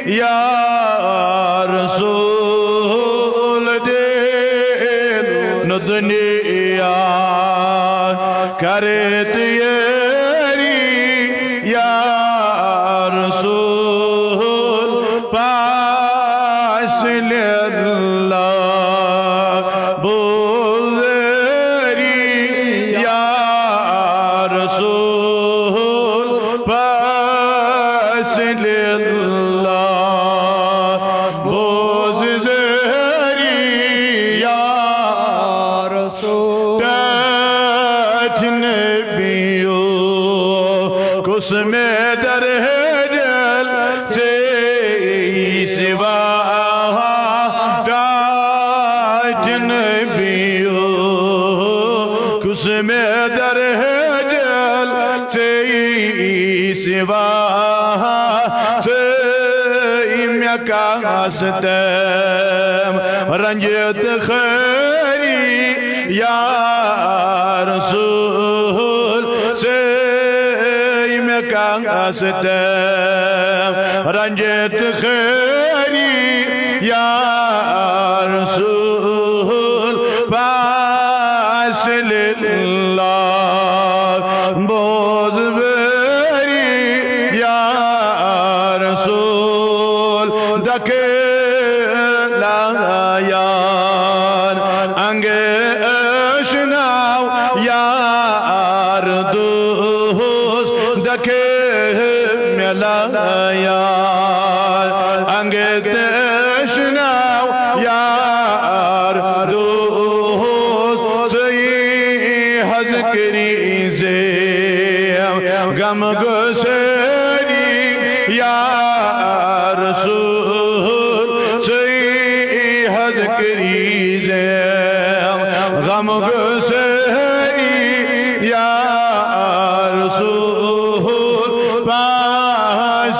या रसूल दिन न दुनिया करे तैयारी या रसूल पास अल्लाह बोलेरी या रसूल पास अल्लाह बोलेरी या रसूल नबियो कुसमे दर जल से सिवा नबियो कुसमे दर जल से सिवा से कास्तम रंजत खैरी या रसूल से में कास्तम रंजत खैरी या रसूल पास अल्लाह बोध बेरी या रसूल दके लायान अंगे अशनाव यार दोस्त दके मेलायान अंगे अशनाव यार दोस्त सही हज़करी से गम गुसरी या रसूल सही हज़करी से गम गुसरी या रसूल पास